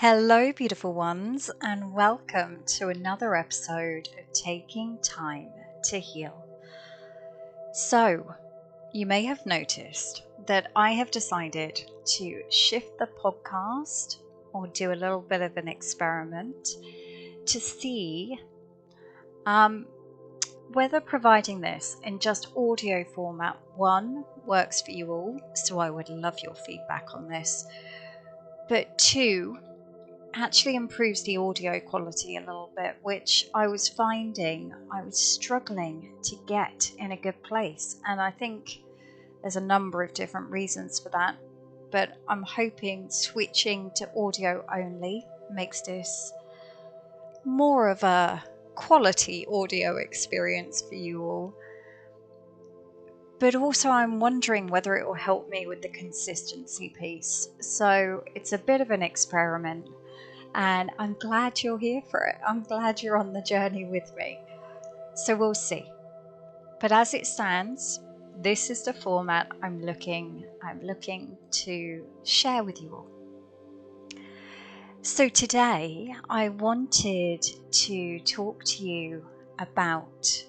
Hello, beautiful ones, and welcome to another episode of Taking Time to Heal. So, you may have noticed that I have decided to shift the podcast or do a little bit of an experiment to see whether providing this in just audio format, one, works for you all, so I would love your feedback on this, but two, actually improves the audio quality a little bit, which I was finding I was struggling to get in a good place. And I think there's a number of different reasons for that, but I'm hoping switching to audio only makes this more of a quality audio experience for you all. But also I'm wondering whether it will help me with the consistency piece. So it's a bit of an experiment. And I'm glad you're here for it. I'm glad you're on the journey with me. So we'll see. But as it stands, this is the format I'm looking to share with you all. So today I wanted to talk to you about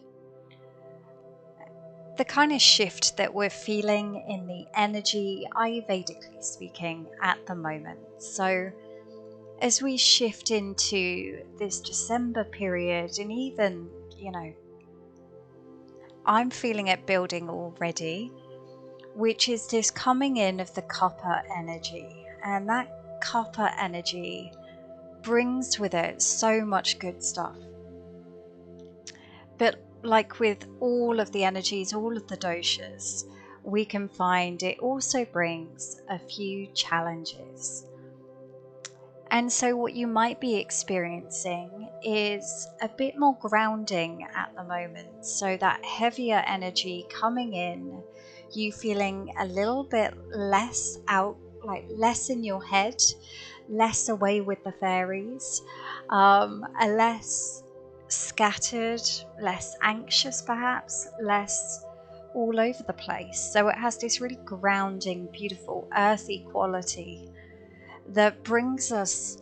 the kind of shift that we're feeling in the energy, Ayurvedically speaking, at the moment. So as we shift into this December period, and even, I'm feeling it building already, which is this coming in of the Kapha energy. And that Kapha energy brings with it so much good stuff. But like with all of the energies, all of the doshas, we can find it also brings a few challenges. And so what you might be experiencing is a bit more grounding at the moment. So that heavier energy coming in, you feeling a little bit less out, like less in your head, less away with the fairies, a less scattered, less anxious perhaps, less all over the place. So it has this really grounding, beautiful, earthy quality that brings us,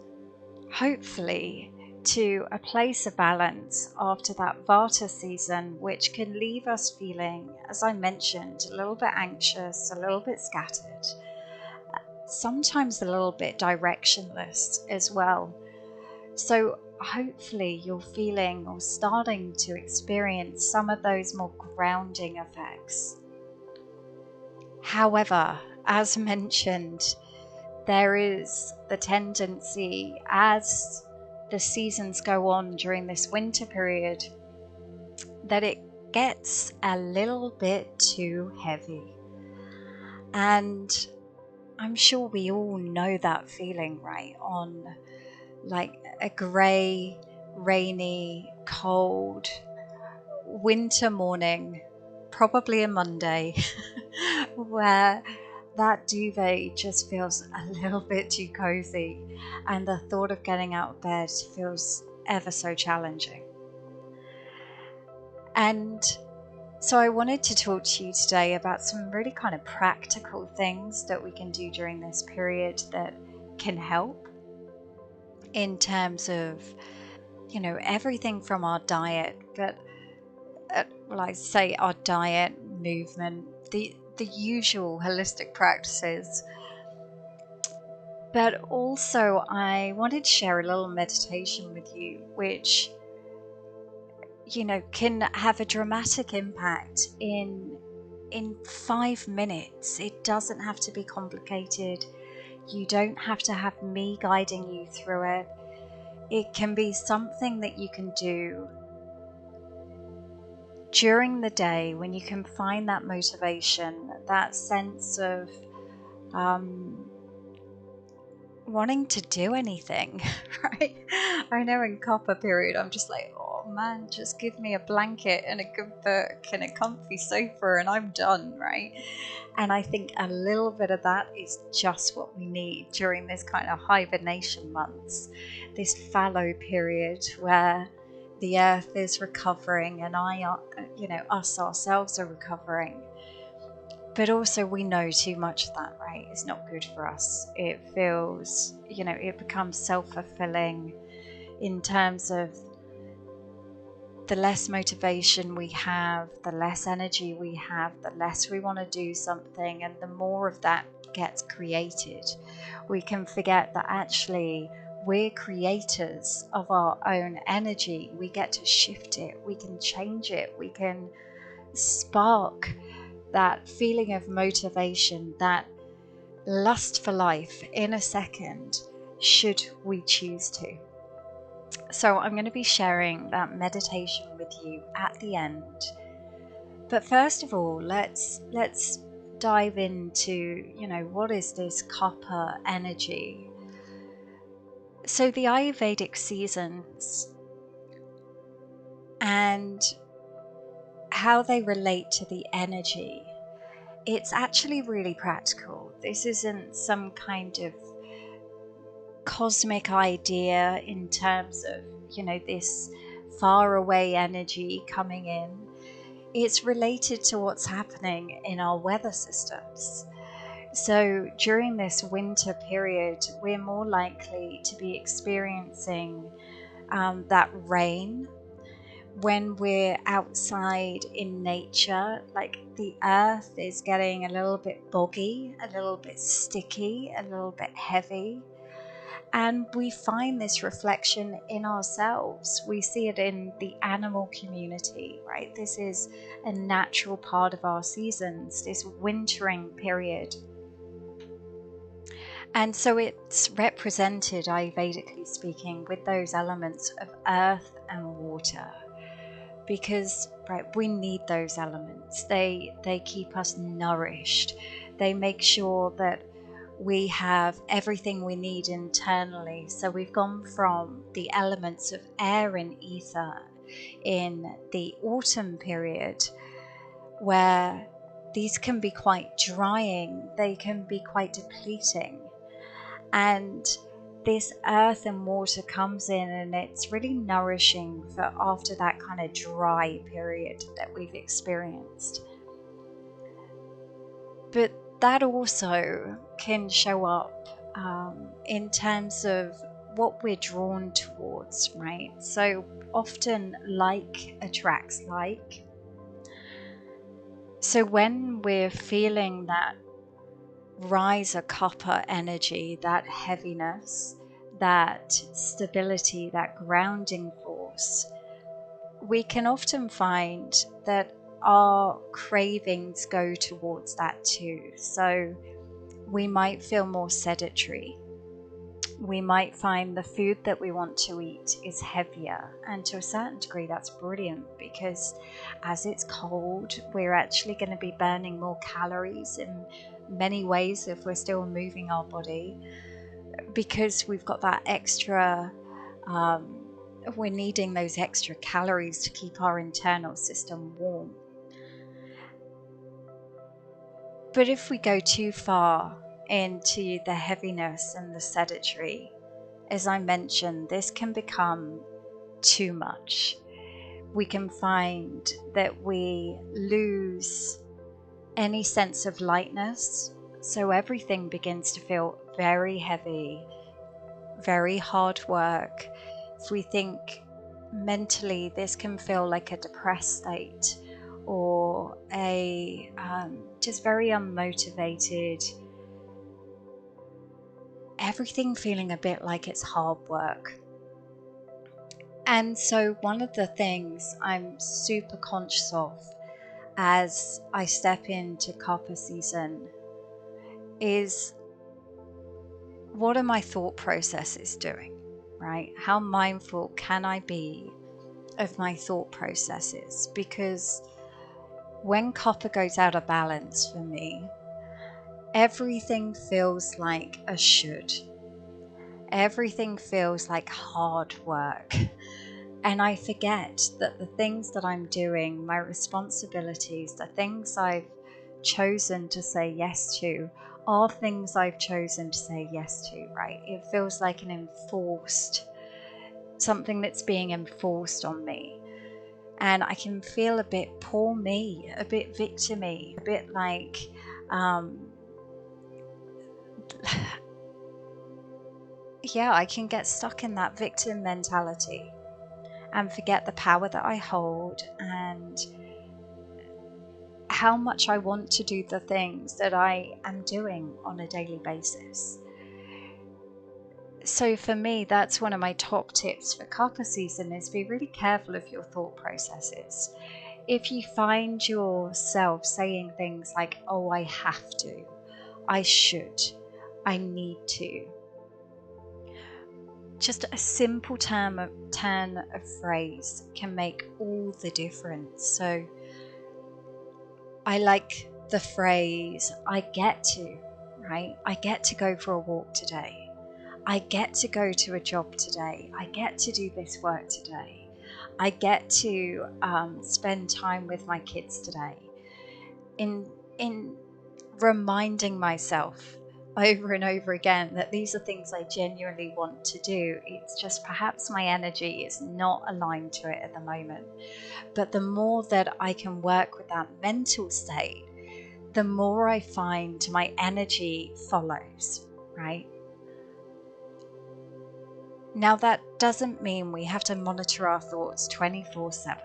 hopefully, to a place of balance after that Vata season, which can leave us feeling, as I mentioned, a little bit anxious, a little bit scattered, sometimes a little bit directionless as well. So hopefully you're feeling or starting to experience some of those more grounding effects. However, as mentioned, there is the tendency, as the seasons go on during this winter period, that it gets a little bit too heavy. And I'm sure we all know that feeling, right? On like a grey, rainy, cold winter morning, probably a Monday, where that duvet just feels a little bit too cozy and the thought of getting out of bed feels ever so challenging. And so I wanted to talk to you today about some really kind of practical things that we can do during this period that can help in terms of, everything from our diet, but I say our diet, movement, the usual holistic practices. But also I wanted to share a little meditation with you, which, can have a dramatic impact in 5 minutes. It doesn't have to be complicated. You don't have to have me guiding you through it. It can be something that you can do during the day when you can find that motivation, that sense of wanting to do anything, right? I know in Kapha period, I'm just like, oh man, just give me a blanket and a good book and a comfy sofa and I'm done, right? And I think a little bit of that is just what we need during this kind of hibernation months, this fallow period where the earth is recovering and us ourselves are recovering. But also we know too much of that, right, is not good for us. It feels, it becomes self-fulfilling in terms of the less motivation we have, the less energy we have, the less we want to do something, and the more of that gets created. We can forget that actually we're creators of our own energy. We get to shift it, we can change it, we can spark that feeling of motivation, that lust for life in a second, should we choose to. So I'm going to be sharing that meditation with you at the end. But first of all, let's dive into, what is this Kapha energy? So the Ayurvedic seasons and how they relate to the energy, it's actually really practical. This isn't some kind of cosmic idea in terms of, this far away energy coming in. It's related to what's happening in our weather systems. So during this winter period, we're more likely to be experiencing that rain. When we're outside in nature, like the earth is getting a little bit boggy, a little bit sticky, a little bit heavy. And we find this reflection in ourselves. We see it in the animal community, right? This is a natural part of our seasons, this wintering period. And so it's represented, Ayurvedically speaking, with those elements of earth and water. Because, right, we need those elements. They keep us nourished. They make sure that we have everything we need internally. So we've gone from the elements of air and ether in the autumn period, where these can be quite drying, they can be quite depleting. And this earth and water comes in, and it's really nourishing for after that kind of dry period that we've experienced. But that also can show up in terms of what we're drawn towards, right? So often like attracts like. So when we're feeling that rise of Kapha energy, that heaviness, that stability, that grounding force, we can often find that our cravings go towards that too. So we might feel more sedentary. We might find the food that we want to eat is heavier, and to a certain degree that's brilliant, because as it's cold we're actually going to be burning more calories in many ways if we're still moving our body, because we've got that extra we're needing those extra calories to keep our internal system warm. But if we go too far into the heaviness and the sedentary, as I mentioned, this can become too much. We can find that we lose any sense of lightness, so everything begins to feel very heavy, very hard work. If we think mentally, this can feel like a depressed state, or a just very unmotivated, everything feeling a bit like it's hard work. And so one of the things I'm super conscious of as I step into Kapha season is, what are my thought processes doing, right? How mindful can I be of my thought processes? Because when Kapha goes out of balance for me, everything feels like a should. Everything feels like hard work. And I forget that the things that I'm doing, my responsibilities, the things I've chosen to say yes to, are things I've chosen to say yes to, right? It feels like something that's being enforced on me. And I can feel a bit poor me, a bit victim-y, a bit like Yeah, I can get stuck in that victim mentality and forget the power that I hold and how much I want to do the things that I am doing on a daily basis. So for me, that's one of my top tips for Kapha season, is be really careful of your thought processes. If you find yourself saying things like, oh, I have to, I should, I need to, just a simple turn of phrase can make all the difference. So I like the phrase, I get to, right? I get to go for a walk today. I get to go to a job today. I get to do this work today. I get to spend time with my kids today. In reminding myself over and over again that these are things I genuinely want to do. It's just perhaps my energy is not aligned to it at the moment. But the more that I can work with that mental state, the more I find my energy follows, right? Now, that doesn't mean we have to monitor our thoughts 24/7.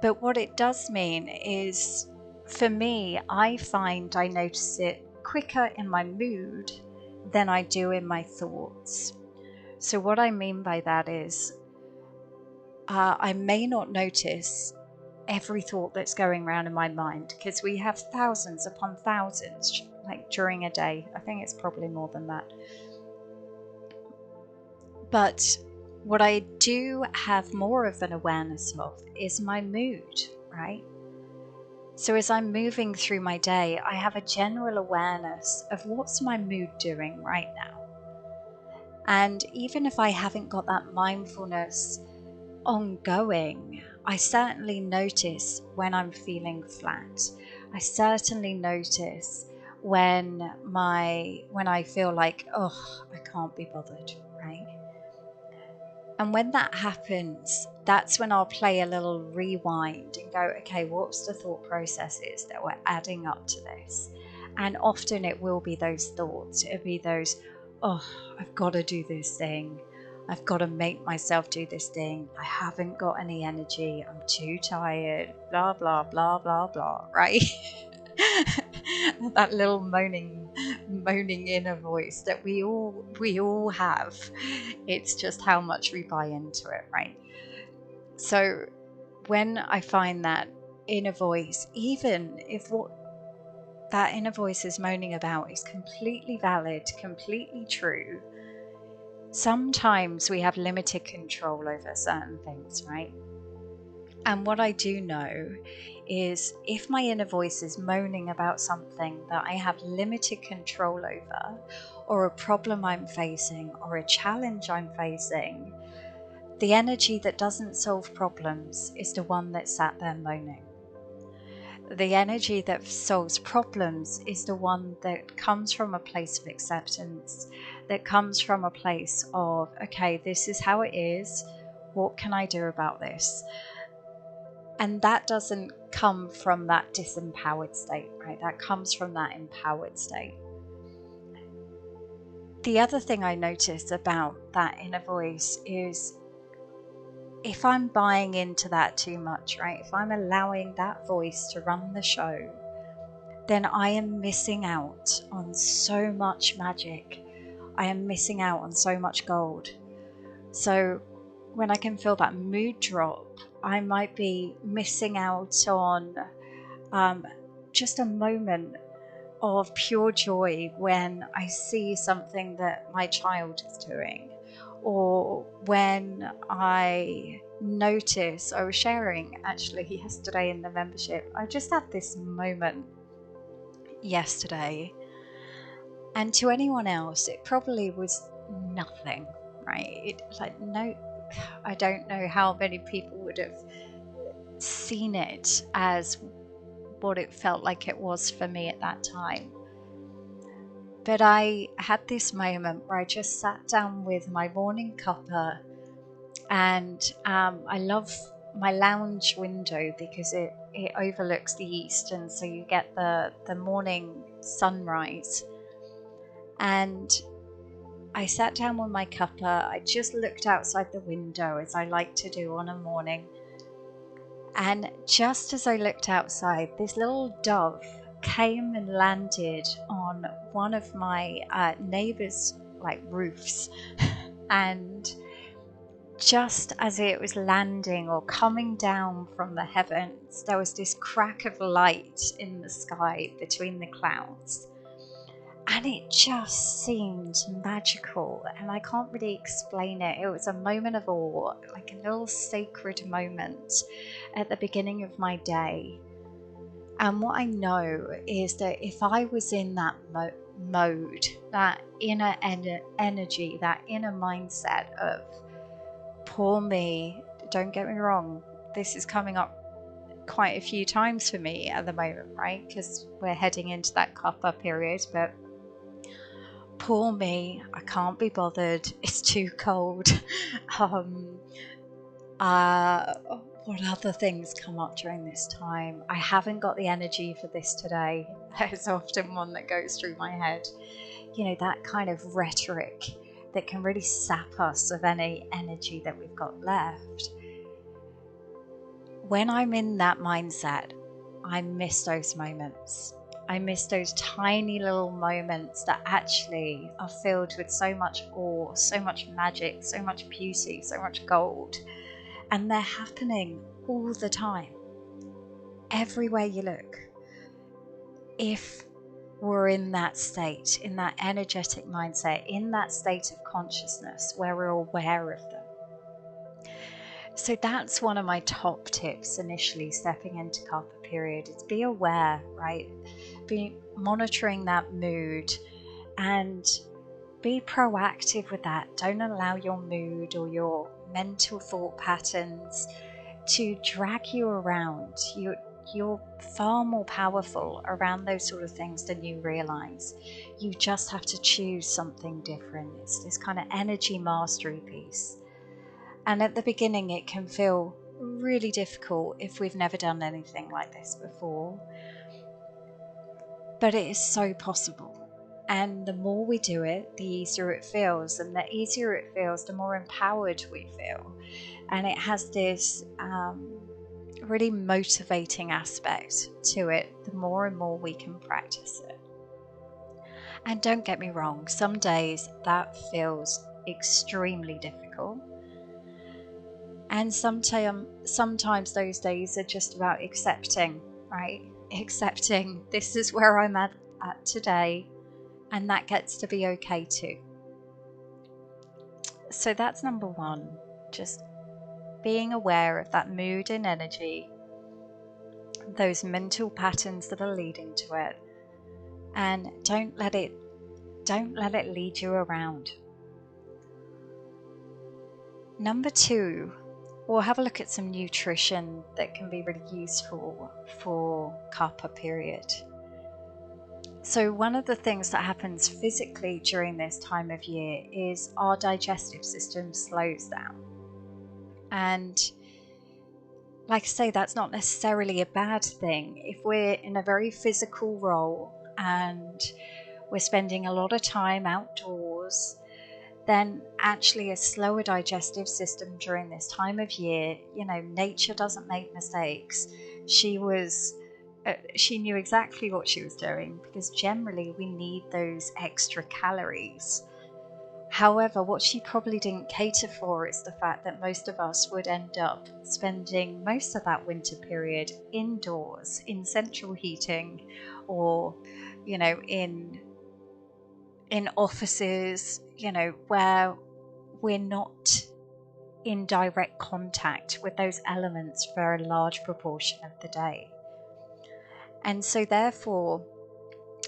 But what it does mean is, for me, I find I notice it quicker in my mood than I do in my thoughts. So what I mean by that is, I may not notice every thought that's going around in my mind, because we have thousands upon thousands, like during a day. I think it's probably more than that. But what I do have more of an awareness of is my mood, right? So as I'm moving through my day, I have a general awareness of what's my mood doing right now. And even if I haven't got that mindfulness ongoing, I certainly notice when I'm feeling flat. I certainly notice when I feel like, oh, I can't be bothered, right? And when that happens, that's when I'll play a little rewind and go, okay, what's the thought processes that were adding up to this? And often it will be those thoughts. It'll be those, oh, I've got to do this thing. I've got to make myself do this thing. I haven't got any energy. I'm too tired. Blah, blah, blah, blah, blah, right? That little moaning inner voice that we all have. It's just how much we buy into it, right? So when I find that inner voice, even if what that inner voice is moaning about is completely valid, completely true, sometimes we have limited control over certain things, right? And what I do know is, if my inner voice is moaning about something that I have limited control over, or a problem I'm facing, or a challenge I'm facing, the energy that doesn't solve problems is the one that's sat there moaning. The energy that solves problems is the one that comes from a place of acceptance, that comes from a place of, okay, this is how it is. What can I do about this? And that doesn't come from that disempowered state, right? That comes from that empowered state. The other thing I notice about that inner voice is, if I'm buying into that too much, right? If I'm allowing that voice to run the show, then I am missing out on so much magic. I am missing out on so much gold. So when I can feel that mood drop, I might be missing out on just a moment of pure joy when I see something that my child is doing, or when I notice, I was sharing actually yesterday in the membership, I just had this moment yesterday, and to anyone else it probably was nothing, right? I don't know how many people would have seen it as what it felt like it was for me at that time. But I had this moment where I just sat down with my morning cuppa, and I love my lounge window because it overlooks the east, and so you get the morning sunrise. And I sat down with my cuppa. I just looked outside the window, as I like to do on a morning. And just as I looked outside, this little dove came and landed on one of my neighbor's roofs. And just as it was landing or coming down from the heavens, there was this crack of light in the sky between the clouds. And it just seemed magical, and I can't really explain it. It was a moment of awe, like a little sacred moment at the beginning of my day. And what I know is that if I was in that mode, that inner energy, that inner mindset of poor me, don't get me wrong, this is coming up quite a few times for me at the moment, right? Because we're heading into that Kapha period, but poor me, I can't be bothered, it's too cold. What other things come up during this time? I haven't got the energy for this today. That is often one that goes through my head. You know, that kind of rhetoric that can really sap us of any energy that we've got left. When I'm in that mindset, I miss those moments. I miss those tiny little moments that actually are filled with so much awe, so much magic, so much beauty, so much gold. And they're happening all the time, everywhere you look. If we're in that state, in that energetic mindset, in that state of consciousness where we're aware of them. So that's one of my top tips initially stepping into Kapha period, is be aware, right? Be monitoring that mood and be proactive with that. Don't allow your mood or your mental thought patterns to drag you around. You're far more powerful around those sort of things than you realize. You just have to choose something different. It's this kind of energy mastery piece. And at the beginning, it can feel really difficult if we've never done anything like this before. But it is so possible. And the more we do it, the easier it feels. And the easier it feels, the more empowered we feel. And it has this really motivating aspect to it, the more and more we can practice it. And don't get me wrong, some days that feels extremely difficult. And sometimes those days are just about accepting, right? Accepting this is where I'm at today, and that gets to be okay too. So that's number one, just being aware of that mood and energy, those mental patterns that are leading to it, and don't let it lead you around. Number two, we'll have a look at some nutrition that can be really useful for Kapha period. So one of the things that happens physically during this time of year is our digestive system slows down. And like I say, that's not necessarily a bad thing. If we're in a very physical role and we're spending a lot of time outdoors, then actually a slower digestive system during this time of year, you know, nature doesn't make mistakes. She knew exactly what she was doing, because generally we need those extra calories. However, what she probably didn't cater for is the fact that most of us would end up spending most of that winter period indoors in central heating, or, you know, in offices, you know, where we're not in direct contact with those elements for a large proportion of the day. And so therefore,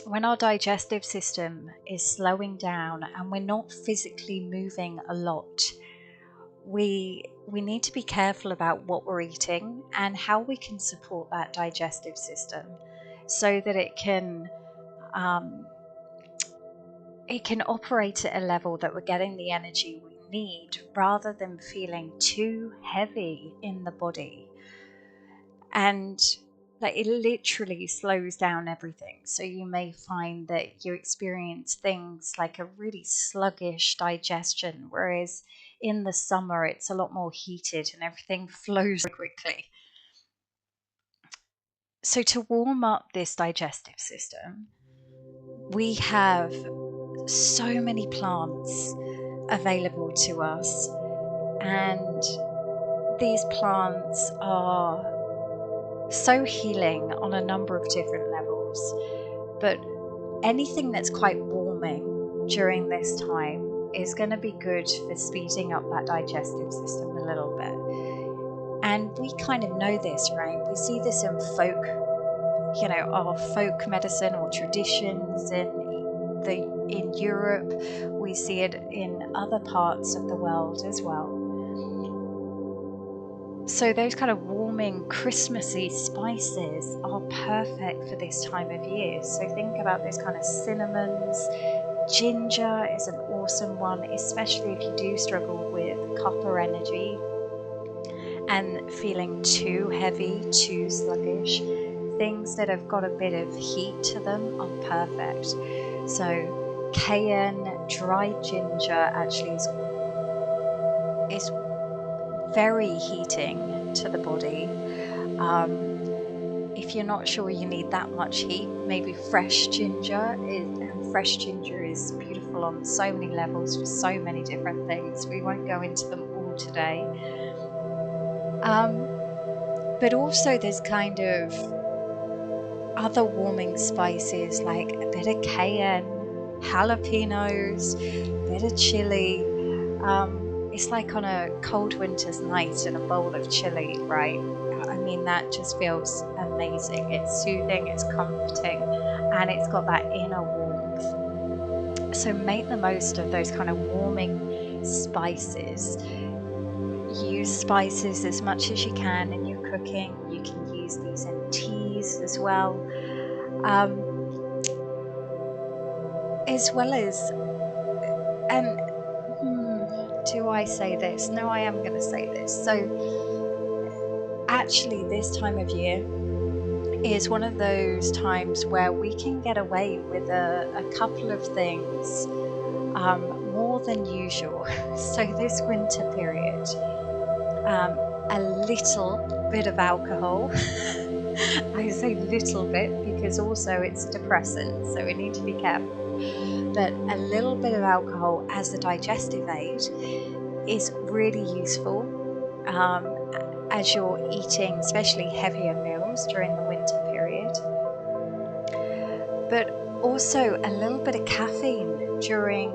when our digestive system is slowing down and we're not physically moving a lot, we need to be careful about what we're eating and how we can support that digestive system so that it can operate at a level that we're getting the energy we need, rather than feeling too heavy in the body. And like, it literally slows down everything. So you may find that you experience things like a really sluggish digestion, whereas in the summer it's a lot more heated and everything flows quickly. So to warm up this digestive system, we have so many plants available to us, and these plants are so healing on a number of different levels. But anything that's quite warming during this time is going to be good for speeding up that digestive system a little bit. And we kind of know this, right? We see this in folk, our folk medicine or traditions in Europe. We see it in other parts of the world as well. So those kind of warming, Christmassy spices are perfect for this time of year. So think about those kind of cinnamons. Ginger is an awesome one, especially if you do struggle with Kapha energy and feeling too heavy, too sluggish. Things that have got a bit of heat to them are perfect. So cayenne, dried ginger actually is very heating to the body. If you're not sure you need that much heat, maybe fresh ginger is beautiful on so many levels for so many different things. We won't go into them all today. But also there's kind of other warming spices like a bit of cayenne, jalapenos, a bit of chili. It's like on a cold winter's night and a bowl of chili, right? I mean, that just feels amazing. It's soothing, it's comforting, and it's got that inner warmth. So make the most of those kind of warming spices. Use spices as much as you can in your cooking. You can use these in teas as well. As well as, and do I say this? No, I am going to say this. So actually this time of year is one of those times where we can get away with a couple of things more than usual. So this winter period, a little bit of alcohol. I say little bit because also it's a depressant, so we need to be careful. But a little bit of alcohol as a digestive aid is really useful as you're eating, especially heavier meals during the winter period. But also a little bit of caffeine during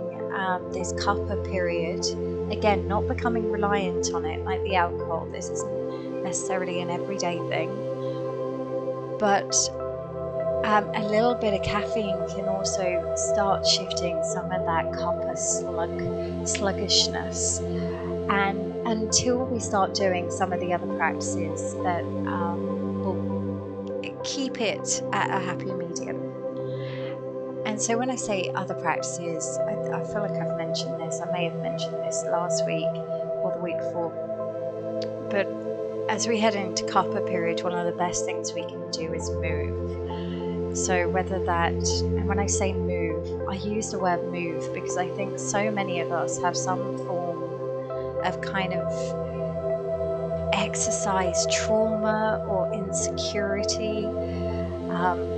this Kapha period. Again, not becoming reliant on it like the alcohol. This isn't necessarily an everyday thing. But a little bit of caffeine can also start shifting some of that Kapha sluggishness. And until we start doing some of the other practices that will keep it at a happy medium. And so when I say other practices, I feel like I've mentioned this. I may have mentioned this last week or the week before. But as we head into Kapha period, one of the best things we can do is move. So whether that, and when I say move, I use the word move because I think so many of us have some form of kind of exercise trauma or insecurity.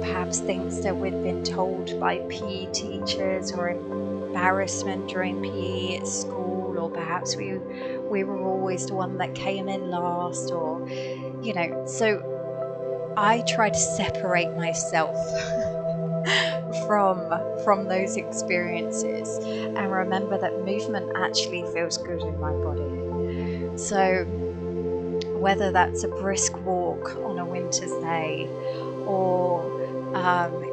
Perhaps things that we've been told by PE teachers, or embarrassment during PE at school, or perhaps we were always the one that came in last, or so I try to separate myself from those experiences and remember that movement actually feels good in my body. So whether that's a brisk walk on a winter's day, or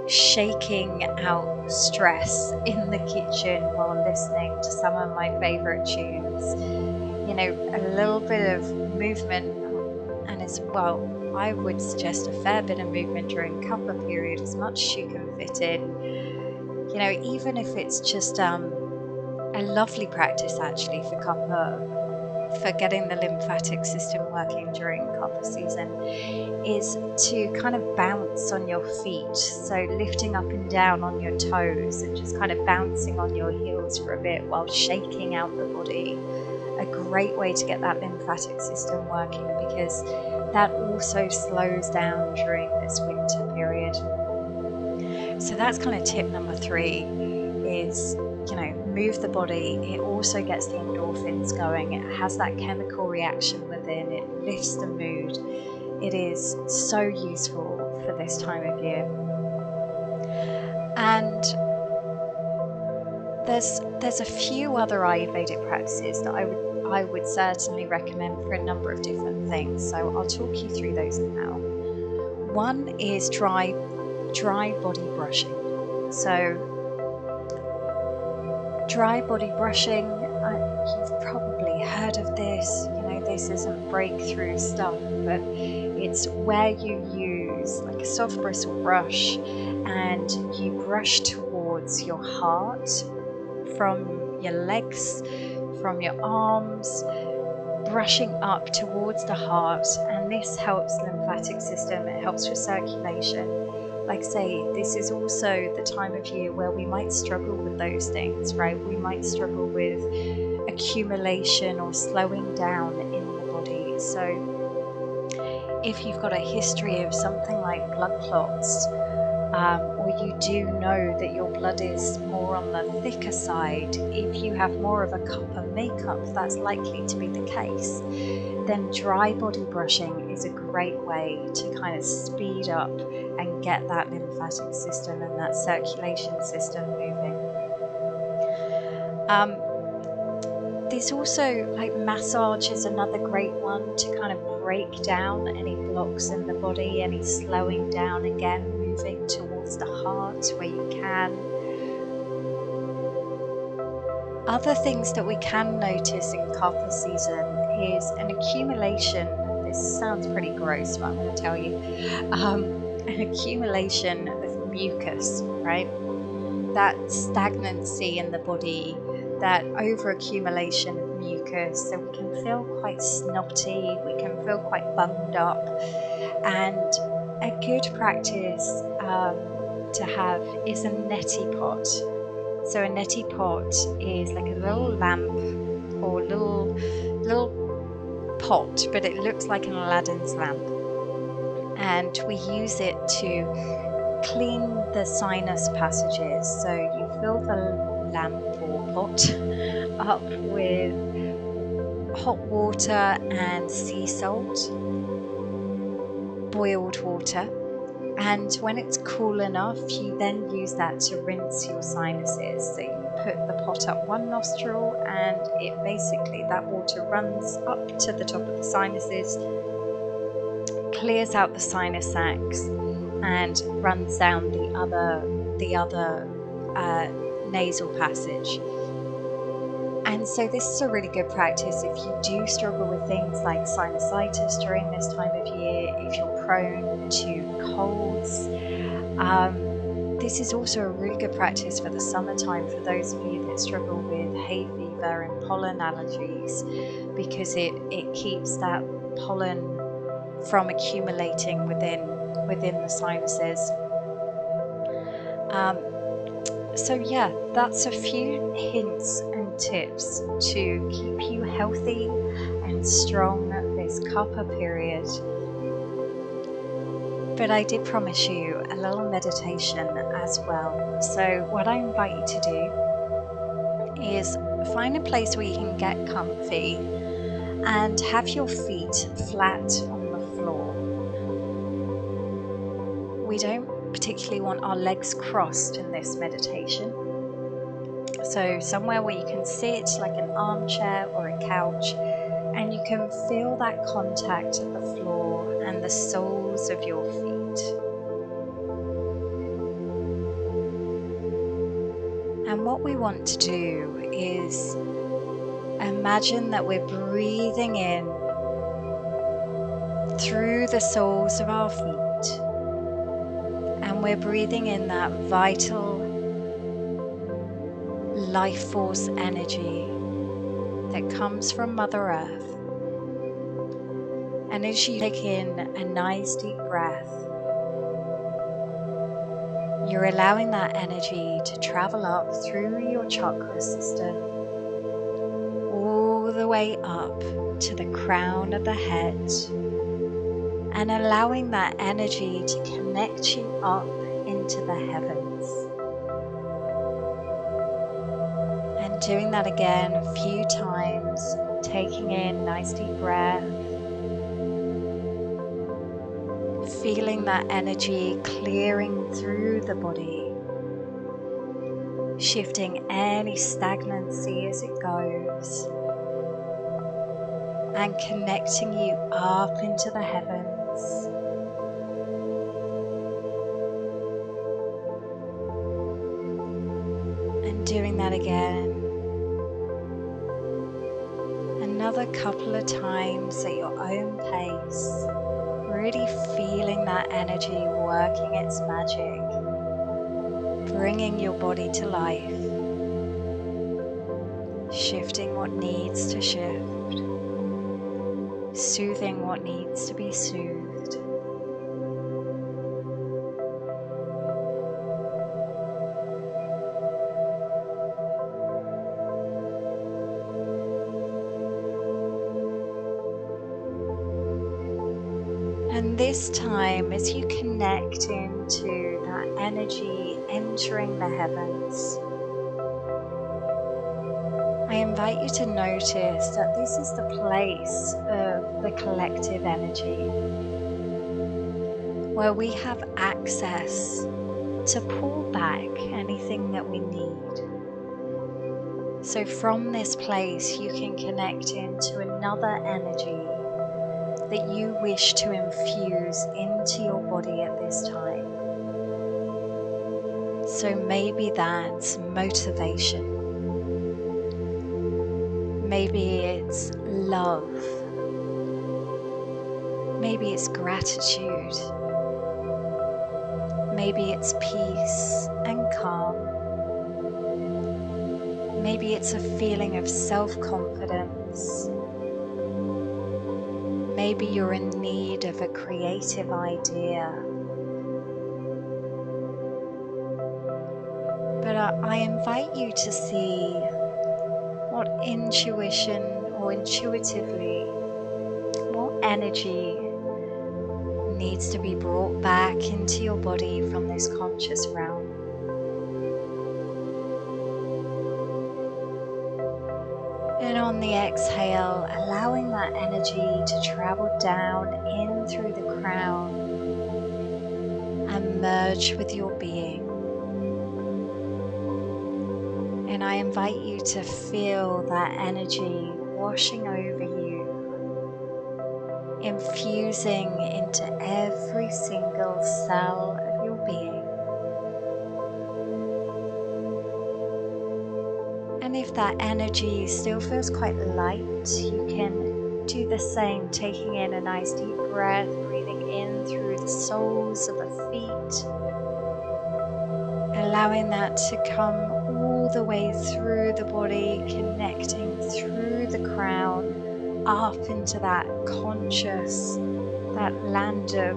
shaking out stress in the kitchen while listening to some of my favorite tunes, a little bit of movement, and as well, I would suggest a fair bit of movement during Kapha period, as much as you can fit in. Even if it's just a a lovely practice actually for Kapha, for getting the lymphatic system working during Kapha season, is to kind of bounce on your feet. So lifting up and down on your toes and just kind of bouncing on your heels for a bit while shaking out the body. A great way to get that lymphatic system working, because that also slows down during this winter period. So that's kind of tip number 3, is, move the body. It also gets the endorphins going. It has that chemical reaction within. It lifts the mood. It is so useful for this time of year. And there's a few other Ayurvedic practices that I would certainly recommend for a number of different things. So I'll talk you through those now. One is dry body brushing. So dry body brushing, you've probably heard of this. This isn't breakthrough stuff, but it's where you use like a soft bristle brush and you brush towards your heart, from your legs, from your arms, brushing up towards the heart. And this helps the lymphatic system, it helps with circulation. Like I say, this is also the time of year where we might struggle with those things, right? We might struggle with accumulation or slowing down in the body. So if you've got a history of something like blood clots, or you do know that your blood is more on the thicker side, if you have more of a Kapha makeup, that's likely to be the case, then dry body brushing is a great way to kind of speed up and get that lymphatic system and that circulation system moving. There's also, like, massage is another great one to kind of break down any blocks in the body, any slowing down, again moving towards the heart where you can. Other things that we can notice in Kapha season is an accumulation. This sounds pretty gross, but I'm going to tell you. An accumulation of mucus, right? That stagnancy in the body, that over-accumulation of mucus, so we can feel quite snotty, we can feel quite bunged up. And a good practice to have is a neti pot. So a neti pot is like a little lamp or little pot, but it looks like an Aladdin's lamp. And we use it to clean the sinus passages. So you fill the lamp or pot up with hot water and sea salt, boiled water. And when it's cool enough, you then use that to rinse your sinuses. So you put the pot up one nostril and it basically, that water runs up to the top of the sinuses, clears out the sinus sacs and runs down the other nasal passage. And so this is a really good practice if you do struggle with things like sinusitis during this time of year, if you're prone to colds. This is also a really good practice for the summertime for those of you that struggle with hay fever and pollen allergies, because it keeps that pollen from accumulating within the sinuses. So yeah, that's a few hints and tips to keep you healthy and strong this Kapha period. But I did promise you a little meditation as well. So what I invite you to do is find a place where you can get comfy and have your feet flat on the floor. We don't particularly want our legs crossed in this meditation. So somewhere where you can sit, like an armchair or a couch, and you can feel that contact at the floor and the soles of your feet. And what we want to do is imagine that we're breathing in through the soles of our feet. And we're breathing in that vital life force energy that comes from Mother Earth. And as you take in a nice deep breath, you're allowing that energy to travel up through your chakra system, all the way up to the crown of the head, and allowing that energy to connect you up into the heavens. And doing that again a few times, taking in nice deep breath, feeling that energy clearing through the body, shifting any stagnancy as it goes, and connecting you up into the heavens. And doing that again another couple of times at your own pace, really feeling that energy working its magic, bringing your body to life, shifting what needs to shift, soothing what needs to be soothed. And this time, as you connect into that energy entering the heavens, I invite you to notice that this is the place of the collective energy, where we have access to pull back anything that we need. So from this place, you can connect into another energy that you wish to infuse into your body at this time. So maybe that's motivation. Maybe it's love. Maybe it's gratitude. Maybe it's peace and calm. Maybe it's a feeling of self-confidence. Maybe you're in need of a creative idea. But I invite you to see what intuition or intuitively, what energy needs to be brought back into your body from this conscious realm. And on the exhale, allowing that energy to travel down in through the crown and merge with your being. And I invite you to feel that energy washing over you, infusing into every single cell of your being. And if that energy still feels quite light, you can do the same, taking in a nice deep breath, breathing in through the soles of the feet, allowing that to come all the way through the body, connecting through the crown, up into that conscious, that land of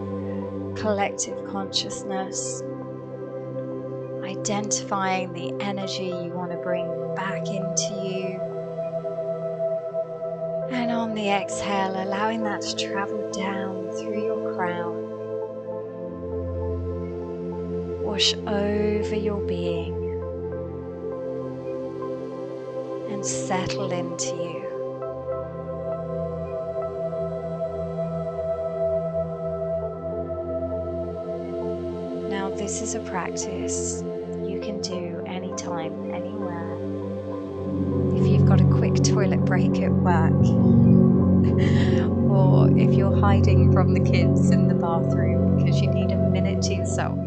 collective consciousness, identifying the energy you want to bring back into you. And on the exhale, allowing that to travel down through your crown, wash over your being, and settle into you. Now, this is a practice you can do anytime, anywhere. If you've got a quick toilet break at work, or if you're hiding from the kids in the bathroom because you need a minute to yourself.